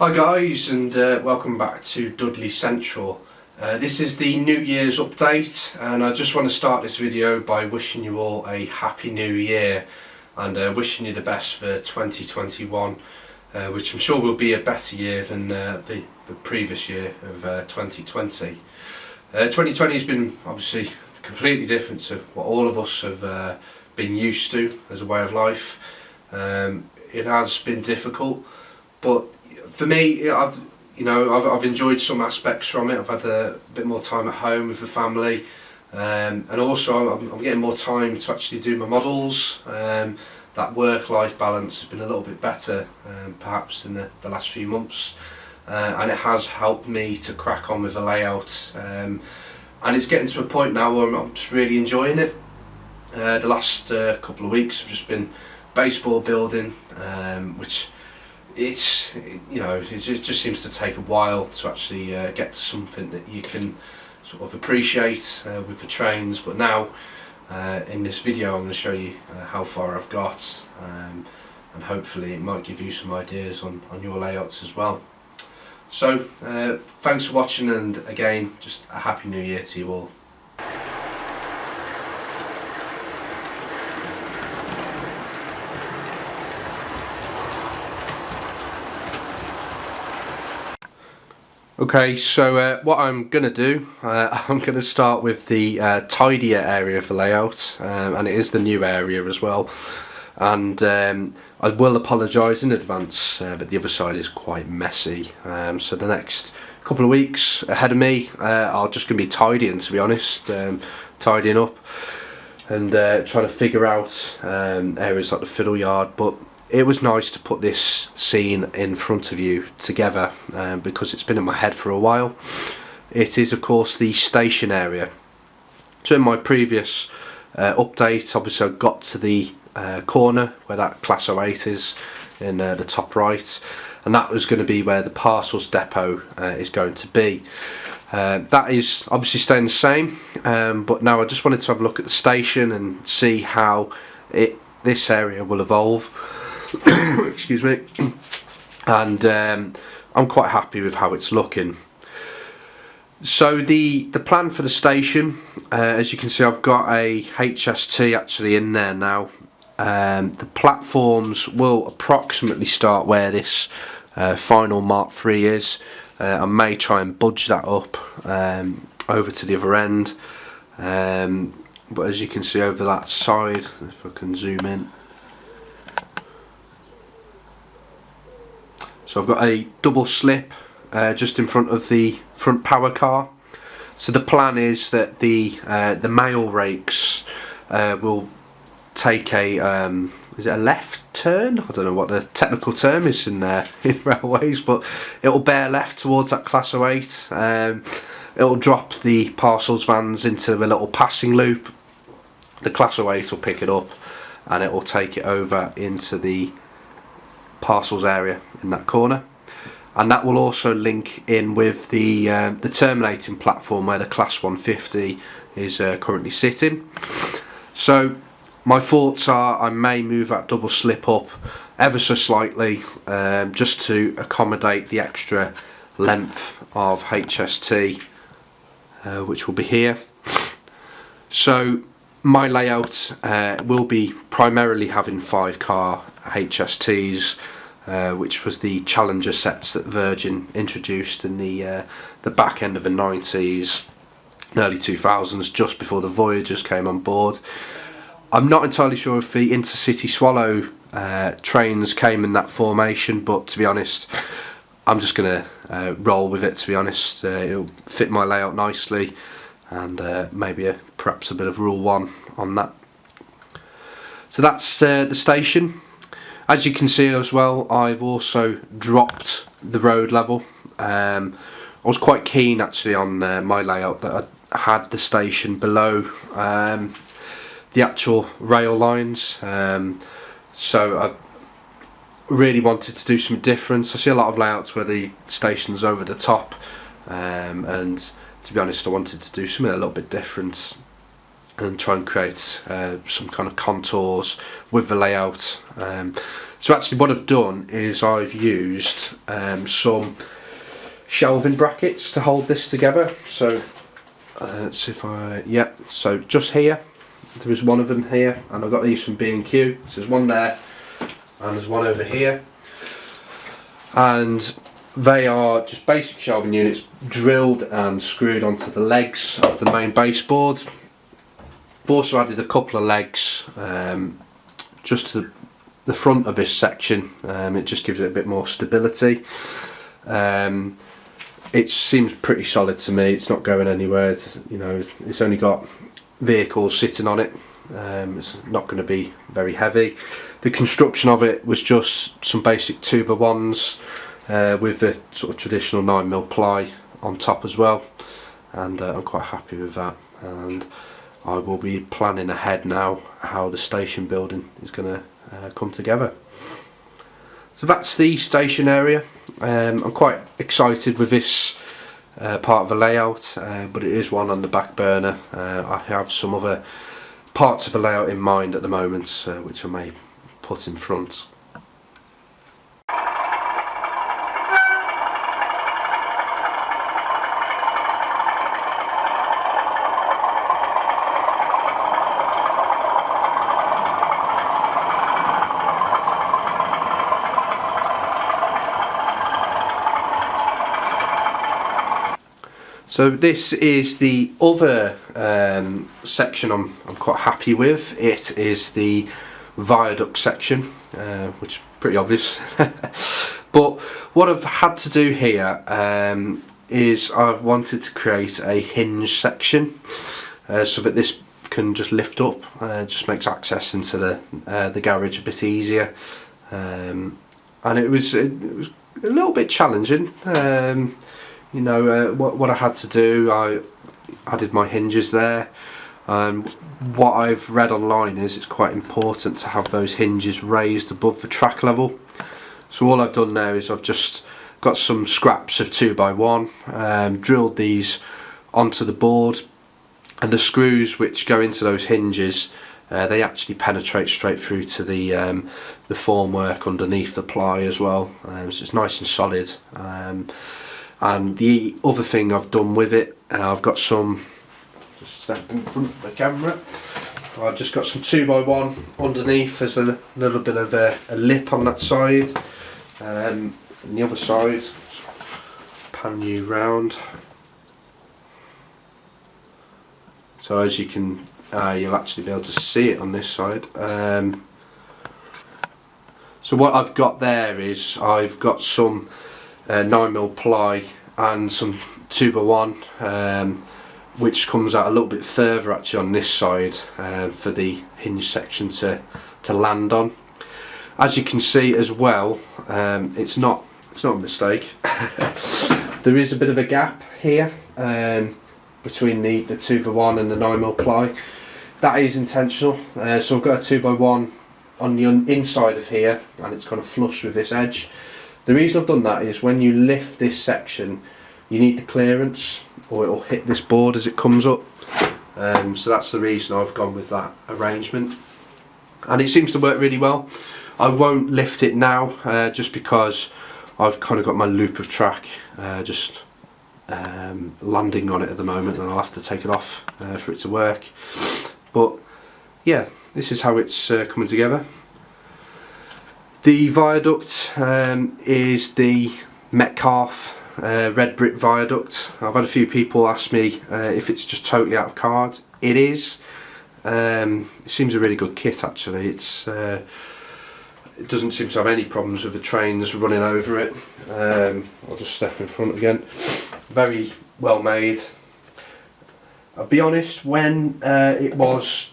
Hi guys, and welcome back to Dudley Central. This is the New Year's update, and I just want to start this video by wishing you all a happy new year and wishing you the best for 2021, which I'm sure will be a better year than the previous year of 2020. 2020 has been obviously completely different to what all of us have been used to as a way of life. It has been difficult, but for me, I've enjoyed some aspects from it. I've had a bit more time at home with the family, and also I'm getting more time to actually do my models. That work-life balance has been a little bit better, perhaps in the last few months, and it has helped me to crack on with the layout. And it's getting to a point now where I'm just really enjoying it. The last couple of weeks have just been baseboard building, which it just seems to take a while to actually get to something that you can sort of appreciate with the trains. But now in this video I'm going to show you how far I've got, and hopefully it might give you some ideas on your layouts as well. So thanks for watching, and again, just a happy new year to you all. Okay, so what I'm going to do, I'm going to start with the tidier area of the layout, and it is the new area as well, and I will apologise in advance, but the other side is quite messy, so the next couple of weeks ahead of me are just going to be tidying, to be honest, tidying up and trying to figure out areas like the Fiddle Yard. But it was nice to put this scene in front of you together, because it's been in my head for a while. It is of course the station area. So in my previous update, obviously I got to the corner where that Class 08 is in the top right, and that was going to be where the parcels depot is going to be. That is obviously staying the same, but now I just wanted to have a look at the station and see how this area will evolve. Excuse me. And I'm quite happy with how it's looking. So the plan for the station, as you can see, I've got a HST actually in there now. The platforms will approximately start where this final Mark III is. I may try and budge that up over to the other end, but as you can see over that side, if I can zoom in, so I've got a double slip just in front of the front power car. So the plan is that the mail rakes will take a is it a left turn? I don't know what the technical term is in railways, but it will bear left towards that Class 08. It will drop the parcels vans into a little passing loop. The Class 08 will pick it up and it will take it over into the parcels area in that corner, and that will also link in with the terminating platform where the Class 150 is currently sitting. So my thoughts are I may move that double slip up ever so slightly, just to accommodate the extra length of HST, which will be here. So my layout will be primarily having 5-car HSTs, which was the Challenger sets that Virgin introduced in the back end of the 90s, early 2000s, just before the Voyagers came on board. I'm not entirely sure if the Intercity Swallow trains came in that formation, but to be honest, I'm just going to roll with it, to be honest. It'll fit my layout nicely, and maybe perhaps a bit of Rule 1 on that. So that's the station. As you can see as well, I've also dropped the road level. I was quite keen actually on my layout that I had the station below the actual rail lines, so I really wanted to do some difference. I see a lot of layouts where the station's over the top, and to be honest I wanted to do something a little bit different and try and create some kind of contours with the layout. So actually what I've done is I've used some shelving brackets to hold this together. So let's see if so just here, there is one of them here, and I've got these from B&Q. So there's one there and there's one over here, and they are just basic shelving units drilled and screwed onto the legs of the main baseboard. I've also added a couple of legs just to the front of this section. It just gives it a bit more stability. It seems pretty solid to me. It's not going anywhere. It's only got vehicles sitting on it. It's not going to be very heavy. The construction of it was just some basic 2x1s with the sort of traditional 9mm ply on top as well, and I'm quite happy with that. And I will be planning ahead now how the station building is going to come together. So that's the station area. I'm quite excited with this part of the layout, but it is one on the back burner. I have some other parts of the layout in mind at the moment, which I may put in front. So this is the other section I'm quite happy with. It is the viaduct section, which is pretty obvious. But what I've had to do here is I've wanted to create a hinge section so that this can just lift up. Just makes access into the garage a bit easier. And it was a little bit challenging. What I had to do, I added my hinges there. What I've read online is it's quite important to have those hinges raised above the track level. So all I've done now is I've just got some scraps of 2x1, drilled these onto the board, and the screws which go into those hinges, they actually penetrate straight through to the formwork underneath the ply as well. So it's nice and solid. And the other thing I've done with it, I've got some, just step in front of the camera, I've just got some 2x1 underneath. There's a little bit of a lip on that side, and the other side, pan you round. So as you can, you'll actually be able to see it on this side. So what I've got there is I've got some 9mm ply and some 2x1, which comes out a little bit further actually on this side for the hinge section to land on. As you can see as well, it's not a mistake. There is a bit of a gap here between the 2x1 and the 9mm ply. That is intentional. So I've got a 2x1 on the inside of here, and it's kind of flush with this edge. The reason I've done that is when you lift this section, you need the clearance or it'll hit this board as it comes up. So that's the reason I've gone with that arrangement, and it seems to work really well. I won't lift it now just because I've kind of got my loop of track just landing on it at the moment, and I'll have to take it off for it to work. But yeah, this is how it's coming together. The viaduct is the Metcalfe Red Brick Viaduct. I've had a few people ask me if it's just totally out of card. It is. It seems a really good kit actually. It doesn't seem to have any problems with the trains running over it. I'll just step in front again. Very well made. I'll be honest, when it was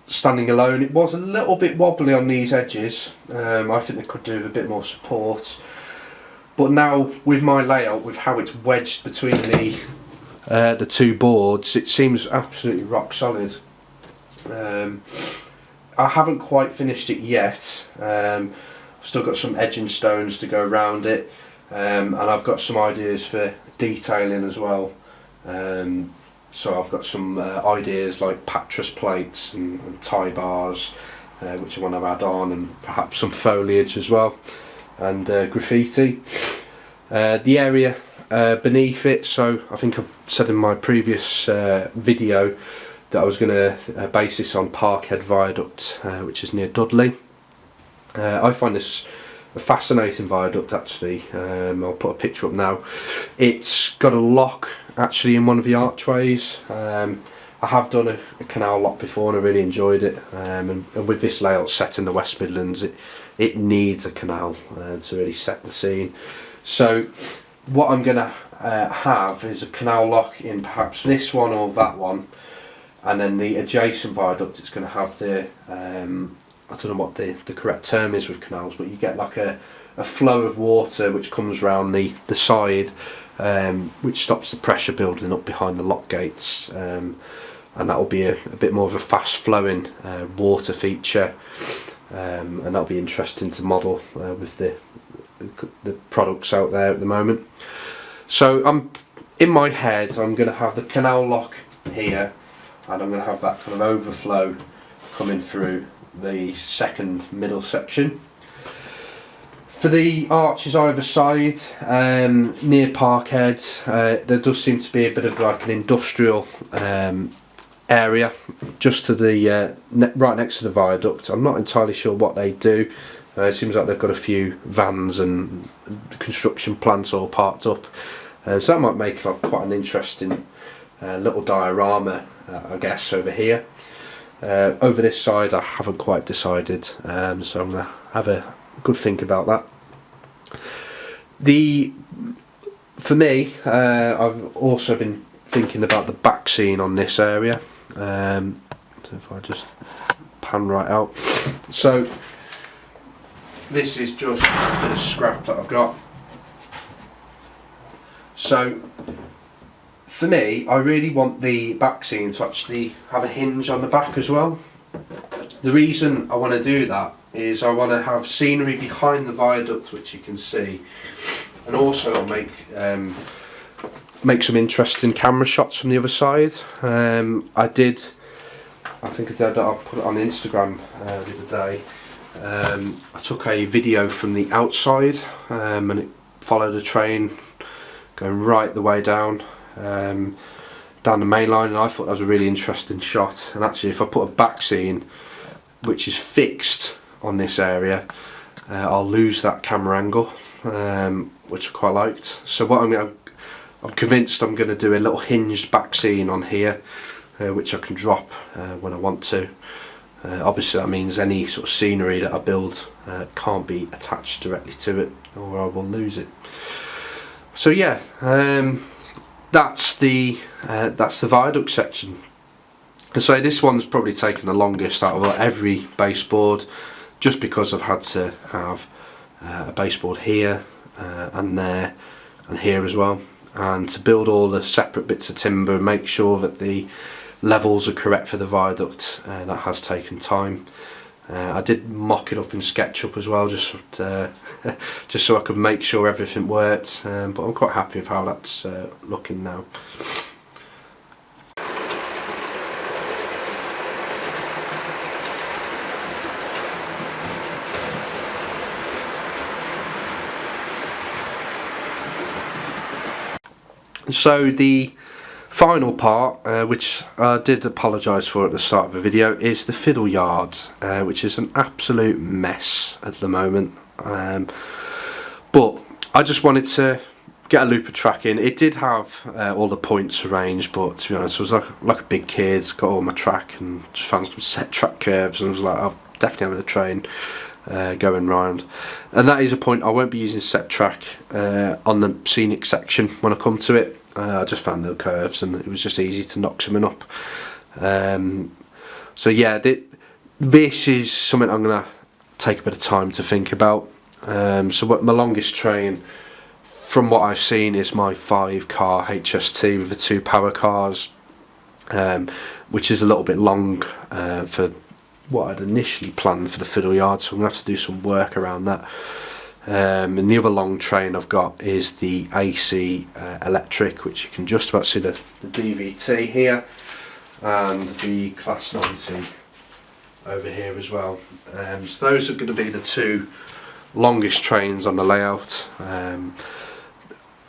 standing alone, it was a little bit wobbly on these edges. I think they could do with a bit more support, but now with my layout, with how it's wedged between the two boards, it seems absolutely rock solid. I haven't quite finished it yet. I've still got some edging stones to go around it, and I've got some ideas for detailing as well. So I've got some ideas like pattress plates and tie bars, which I want to add on, and perhaps some foliage as well, and graffiti. The area beneath it, so I think I said in my previous video that I was going to base this on Parkhead Viaduct, which is near Dudley. I find this a fascinating viaduct actually. I'll put a picture up now. It's got a lock actually in one of the archways. I have done a canal lock before and I really enjoyed it, and with this layout set in the West Midlands, it needs a canal to really set the scene. So what I'm going to have is a canal lock in perhaps this one or that one, and then the adjacent viaduct, it's going to have the I don't know what the correct term is with canals, but you get like a flow of water which comes round the side, which stops the pressure building up behind the lock gates, and that will be a bit more of a fast flowing water feature, and that'll be interesting to model with the products out there at the moment. So in my head I'm going to have the canal lock here, and I'm going to have that kind of overflow coming through the second middle section. For the arches either side, near Parkhead, there does seem to be a bit of like an industrial area just to the right next to the viaduct. I'm not entirely sure what they do. It seems like they've got a few vans and construction plants all parked up, so that might make like quite an interesting little diorama, I guess, over here. Over this side I haven't quite decided, so I'm going to have a good think about that. For me, I've also been thinking about the back scene on this area. So if I just pan right out, so this is just a bit of scrap that I've got. So for me, I really want the back scene to actually have a hinge on the back as well. The reason I want to do that is I want to have scenery behind the viaduct, which you can see, and also I'll make some interesting camera shots from the other side. I think I'll put it on Instagram the other day. I took a video from the outside, and it followed a train going right the way down the main line, and I thought that was a really interesting shot. And actually, if I put a back scene which is fixed on this area, I'll lose that camera angle, which I quite liked. So what I'm convinced I'm going to do a little hinged back scene on here, which I can drop when I want to. Obviously that means any sort of scenery that I build can't be attached directly to it, or I will lose it. So yeah, that's the viaduct section. And so this one's probably taken the longest out of every baseboard, just because I've had to have a baseboard here and there and here as well, and to build all the separate bits of timber and make sure that the levels are correct for the viaduct. That has taken time. I did mock it up in SketchUp as well, just so I could make sure everything worked, but I'm quite happy with how that's looking now. So the final part, which I did apologise for at the start of the video, is the Fiddle Yard, which is an absolute mess at the moment. But I just wanted to get a loop of track in. It did have all the points arranged, but to be honest, I was like a big kid, got all my track and just found some set track curves, and I was like, I'm definitely having a train going round. And that is a point I won't be using set track on the scenic section when I come to it. I just found the curves and it was just easy to knock something up. So yeah, this is something I'm going to take a bit of time to think about. So what my longest train, from what I've seen, is my 5-car HST with the 2 power cars, which is a little bit long for what I'd initially planned for the Fiddle Yard, so I'm going to have to do some work around that. And the other long train I've got is the AC electric, which you can just about see the DVT here, and the Class 90 over here as well. So those are going to be the two longest trains on the layout,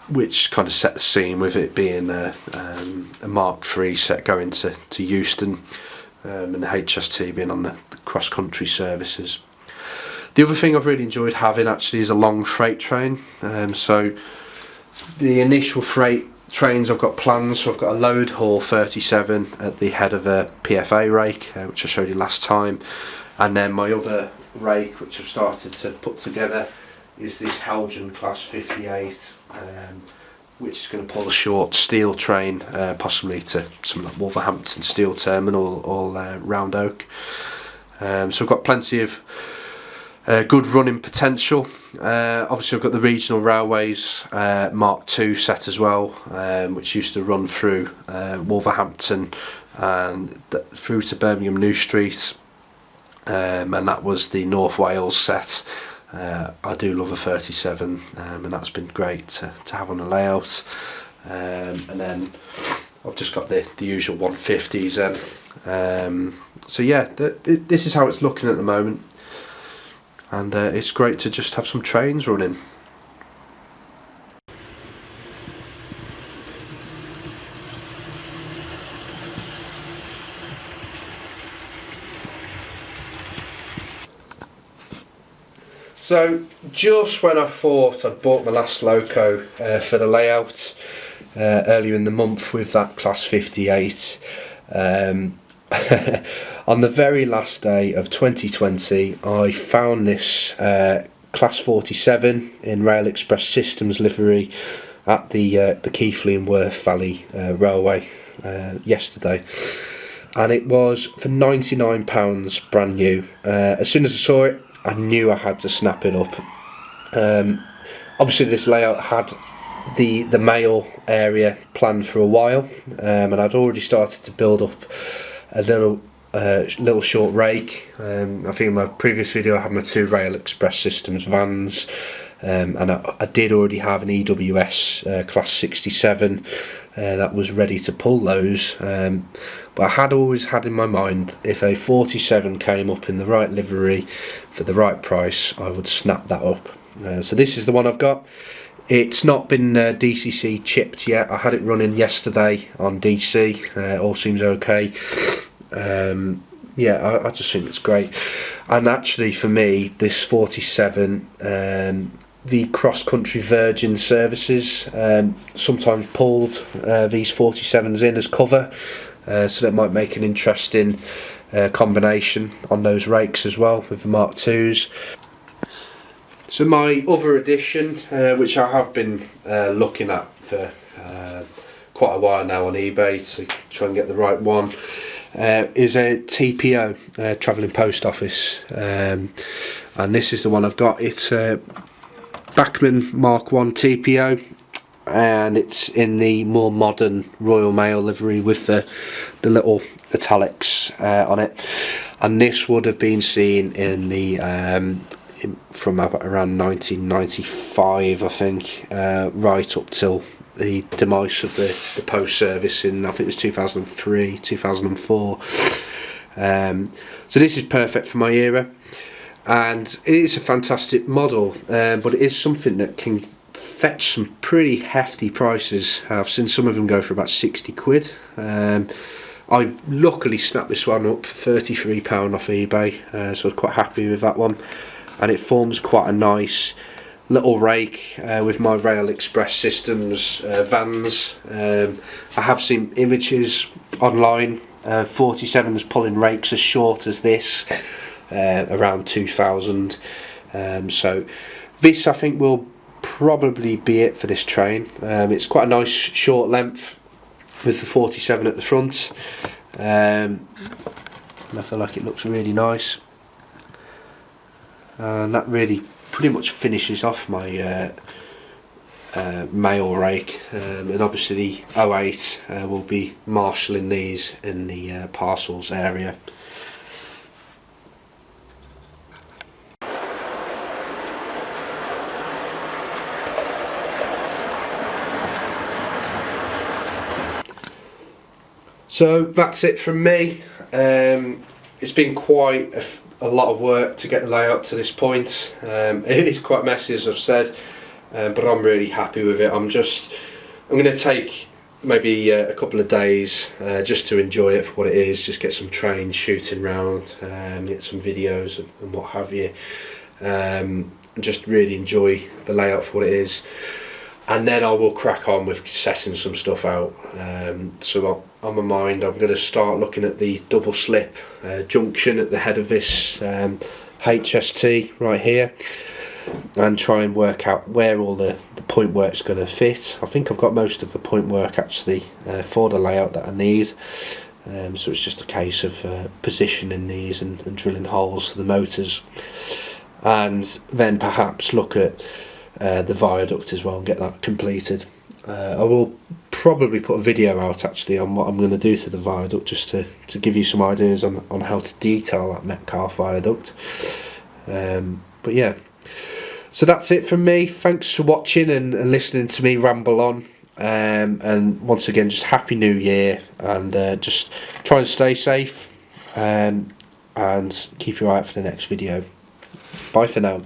which kind of set the scene with it being a Mark III set going to Euston, and the HST being on the cross-country services. The other thing I've really enjoyed having actually is a long freight train. So the initial freight trains I've got plans, so I've got a load haul 37 at the head of a PFA rake, which I showed you last time, and then my other rake which I've started to put together is this Heljan Class 58, which is going to pull a short steel train, possibly to something like Wolverhampton Steel Terminal or Round Oak. So I've got plenty of good running potential. Obviously I've got the regional railways Mark II set as well, which used to run through Wolverhampton and through to Birmingham New Street, and that was the North Wales set. I do love a 37, and that's been great to have on the layout. And then I've just got the usual 150s then. So yeah, this is how it's looking at the moment. And it's great to just have some trains running. So just when I thought I'd bought my last Loco for the layout earlier in the month with that Class 58, on the very last day of 2020 I found this Class 47 in Rail Express Systems livery at the Keighley and Worth Valley Railway yesterday, and it was for £99 brand new. As soon as I saw it I knew I had to snap it up. Obviously this layout had the mail area planned for a while, and I'd already started to build up a little short rake. I think in my previous video I had my two Rail Express Systems vans, and I did already have an EWS Class 67 that was ready to pull those, but I had always had in my mind if a 47 came up in the right livery for the right price I would snap that up. So this is the one I've got. It's not been DCC chipped yet. I had it running yesterday on DC. All seems okay. Yeah, I just think it's great. And actually for me this 47, the cross-country Virgin services sometimes pulled these 47s in as cover, so that might make an interesting combination on those rakes as well with the Mark IIs. So my other addition, which I have been looking at for quite a while now on eBay to try and get the right one, is a TPO, Travelling Post Office, and this is the one I've got. It's a Bachmann Mark I TPO, and it's in the more modern Royal Mail livery with the little italics on it, and this would have been seen in the from around 1995 I think, right up till the demise of the post service in, I think it was 2003, 2004. So this is perfect for my era, and it is a fantastic model, but it is something that can fetch some pretty hefty prices. I've seen some of them go for about 60 quid. I luckily snapped this one up for £33 off eBay, so I was quite happy with that one, and it forms quite a nice little rake with my Rail Express Systems vans. I have seen images online, 47s pulling rakes as short as this, around 2000. So this I think will probably be it for this train. It's quite a nice short length with the 47 at the front, and I feel like it looks really nice, and that really pretty much finishes off my mail rake, and obviously the 08 will be marshalling these in the parcels area. So that's it from me. it's been quite a lot of work to get the layout to this point. It is quite messy, as I've said, but I'm really happy with it. I'm going to take maybe a couple of days just to enjoy it for what it is, just get some trains shooting round, get some videos and what have you, and just really enjoy the layout for what it is. And then I will crack on with setting some stuff out. So on my mind, I'm going to start looking at the double slip junction at the head of this HST right here, and try and work out where all the point work's going to fit. I think I've got most of the point work actually for the layout that I need. So it's just a case of positioning these and drilling holes for the motors, and then perhaps look at the viaduct as well and get that completed. I will probably put a video out actually on what I'm going to do to the viaduct, just to give you some ideas on how to detail that Metcalfe viaduct. But yeah, so that's it from me. Thanks for watching and listening to me ramble on, and once again, just Happy New Year, and just try and stay safe, and keep your eye out for the next video. Bye for now.